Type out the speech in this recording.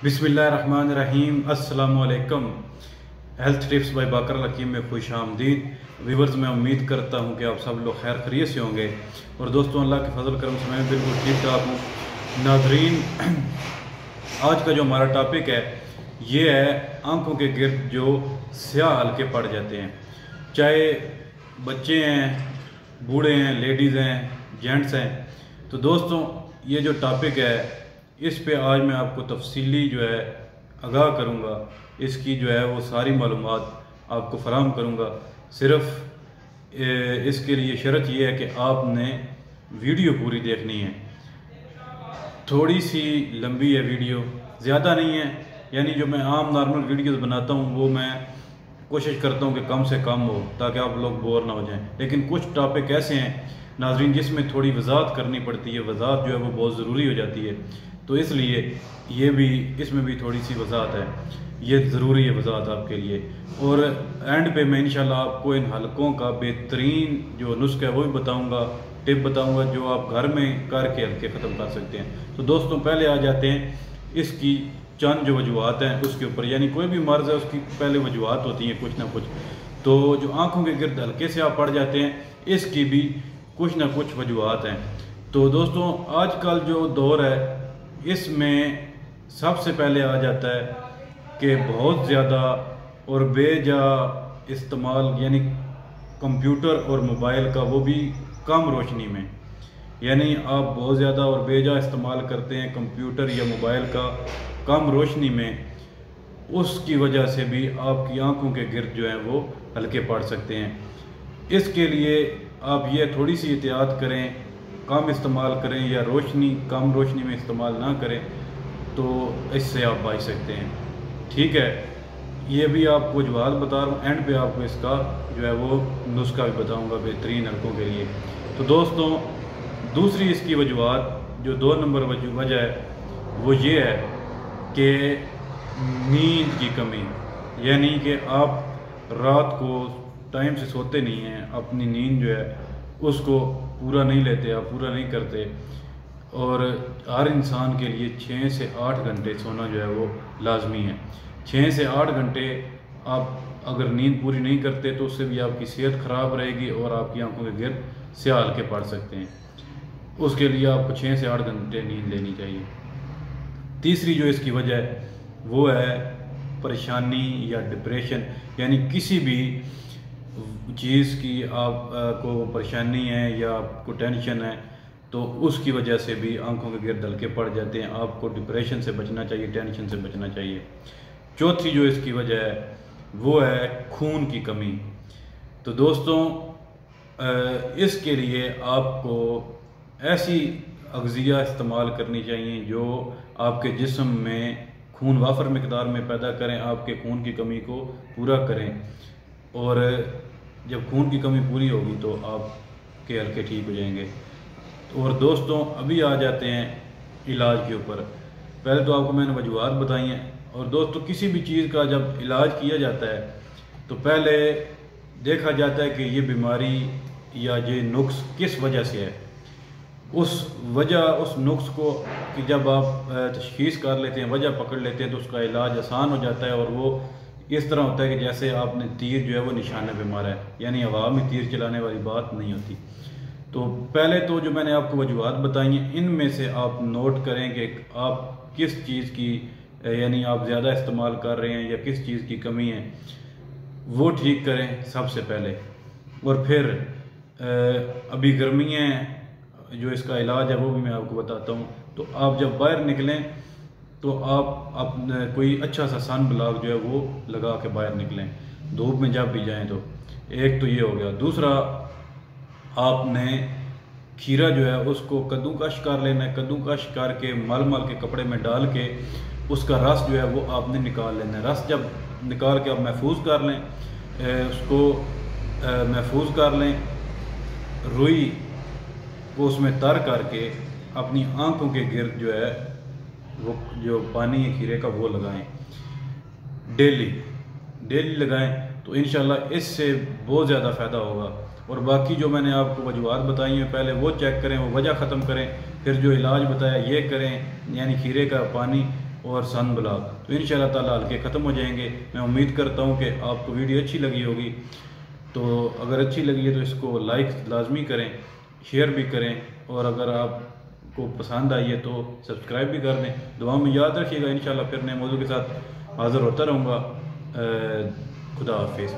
बिस्मिल्लाहिर्रहमानिर्रहीम। अस्सलामुअलैकुम। Health tips by बाकर हकीम में खुश आमदीद। व्यूवर्स, मैं उम्मीद करता हूँ कि आप सब लोग खैर खैरियत से होंगे और दोस्तों अल्लाह के फजल करम से मैं बिल्कुल ठीक ठाक हूँ। नाजरीन, आज का जो हमारा टॉपिक है ये है आंखों के गिर्द जो स्याह हल्के पड़ जाते हैं, चाहे बच्चे हैं, बूढ़े हैं, लेडीज़ हैं, जेंट्स हैं। तो दोस्तों ये जो टॉपिक है इस पे आज मैं आपको तफसीली जो है आगाह करूँगा, इसकी जो है वो सारी मालूमात आपको फराहम करूँगा। सिर्फ इसके लिए शर्त यह है कि आपने वीडियो पूरी देखनी है। थोड़ी सी लंबी है वीडियो, ज़्यादा नहीं है, यानी जो मैं आम नॉर्मल वीडियोस बनाता हूँ वो मैं कोशिश करता हूँ कि कम से कम हो ताकि आप लोग बोर ना हो जाएं। लेकिन कुछ टॉपिक ऐसे हैं नाजरीन जिसमें थोड़ी वजाहत करनी पड़ती है, वजाहत जो है वो बहुत ज़रूरी हो जाती है। तो इसलिए ये भी, इसमें भी थोड़ी सी वजाहत है, ये ज़रूरी है वजाहत आपके लिए। और एंड पे मैं इंशाल्लाह आपको इन हलकों का बेहतरीन जो नुस्खा है वो भी बताऊंगा, टिप बताऊंगा जो आप घर में करके हल्के ख़त्म कर सकते हैं। तो दोस्तों पहले आ जाते हैं इसकी चंद जो वजूहत हैं उसके ऊपर। यानी कोई भी मर्ज़ है उसकी पहले वजूहत होती हैं कुछ ना कुछ। तो जो आँखों के गिर्द हल्के से आप पड़ जाते हैं इसकी भी कुछ ना कुछ वजूहत हैं। तो दोस्तों आजकल जो दौर है इसमें सबसे पहले आ जाता है कि बहुत ज़्यादा और बेजा इस्तेमाल, यानी कंप्यूटर और मोबाइल का, वो भी कम रोशनी में। यानी आप बहुत ज़्यादा और बेजा इस्तेमाल करते हैं कंप्यूटर या मोबाइल का कम रोशनी में, उसकी वजह से भी आपकी आंखों के गिर्द जो हैं वो हल्के पड़ सकते हैं। इसके लिए आप ये थोड़ी सी एहतियात करें, कम इस्तेमाल करें या कम रोशनी में इस्तेमाल ना करें, तो इससे आप बच सकते हैं। ठीक है, ये भी आपको वजूहत बता रहा हूँ, एंड पे आपको इसका जो है वो नुस्खा भी बताऊँगा बेहतरीन हल्कों के लिए। तो दोस्तों दूसरी इसकी वजूहत जो 2 नंबर वजह है वो ये है कि नींद की कमी। यानी कि आप रात को टाइम से सोते नहीं हैं, अपनी नींद जो है उसको पूरा नहीं लेते, आप पूरा नहीं करते। और हर इंसान के लिए 6 से 8 घंटे सोना जो है वो लाजमी है। 6 से 8 घंटे आप अगर नींद पूरी नहीं करते तो उससे भी आपकी सेहत ख़राब रहेगी और आपकी आंखों के गिर्द स्याह हल्के पड़ सकते हैं। उसके लिए आपको 6 से 8 घंटे नींद लेनी चाहिए। तीसरी जो इसकी वजह है वो है परेशानी या डिप्रेशन। यानी किसी भी चीज़ की आपको परेशानी है या आपको टेंशन है तो उसकी वजह से भी आंखों के गिर्द हल्के पड़ जाते हैं। आपको डिप्रेशन से बचना चाहिए, टेंशन से बचना चाहिए। चौथी जो इसकी वजह है वो है खून की कमी। तो दोस्तों इसके लिए आपको ऐसी अग़ज़िया इस्तेमाल करनी चाहिए जो आपके जिस्म में खून वाफर मिकदार में पैदा करें, आपके खून की कमी को पूरा करें। और जब खून की कमी पूरी होगी तो आपके हल्के ठीक हो जाएंगे। और दोस्तों अभी आ जाते हैं इलाज के ऊपर। पहले तो आपको मैंने वजूहत बताई हैं। और दोस्तों किसी भी चीज़ का जब इलाज किया जाता है तो पहले देखा जाता है कि ये बीमारी या ये नुक्स किस वजह से है। उस नुक्स को कि जब आप तशख़ीस कर लेते हैं, वजह पकड़ लेते हैं, तो उसका इलाज आसान हो जाता है। और वो इस तरह होता है कि जैसे आपने तीर जो है वो निशाने पे मारा है, यानी हवा में तीर चलाने वाली बात नहीं होती। तो पहले तो जो मैंने आपको वजूहत बताई हैं इनमें से आप नोट करें कि आप किस चीज़ की, यानी आप ज़्यादा इस्तेमाल कर रहे हैं या किस चीज़ की कमी है, वो ठीक करें सबसे पहले। और फिर अभी गर्मियाँ हैं, जो इसका इलाज है वो भी मैं आपको बताता हूँ। तो आप जब बाहर निकलें तो आप अपने कोई अच्छा सा सन ब्लॉक जो है वो लगा के बाहर निकलें, धूप में जब भी जाएं। तो एक तो ये हो गया। दूसरा, आपने खीरा जो है उसको कद्दूकश कर लेना है। कद्दूकश करके मल के कपड़े में डाल के उसका रस जो है वो आपने निकाल लेना है। रस जब निकाल के आप महफूज कर लें, उसको महफूज कर लें, रुई को उसमें तर करके अपनी आंखों के गिर्द जो है वो जो पानी है खीरे का वो लगाएं। डेली लगाएं तो इंशाल्लाह इससे बहुत ज़्यादा फ़ायदा होगा। और बाकी जो मैंने आपको वजूहत बताई हैं पहले वो चेक करें, वो वजह ख़त्म करें, फिर जो इलाज बताया ये करें, यानी खीरे का पानी और सन ब्लॉक, तो इंशाल्लाह ताला हल्के ख़त्म हो जाएंगे। मैं उम्मीद करता हूँ कि आपको वीडियो अच्छी लगी होगी। तो अगर अच्छी लगी है तो इसको लाइक लाजमी करें, शेयर भी करें, और अगर आपको पसंद आई है तो सब्सक्राइब भी कर दें। दुआ में याद रखिएगा, इंशाल्लाह फिर नए मौजू के साथ हाज़िर होता रहूँगा। खुदा हाफिज़।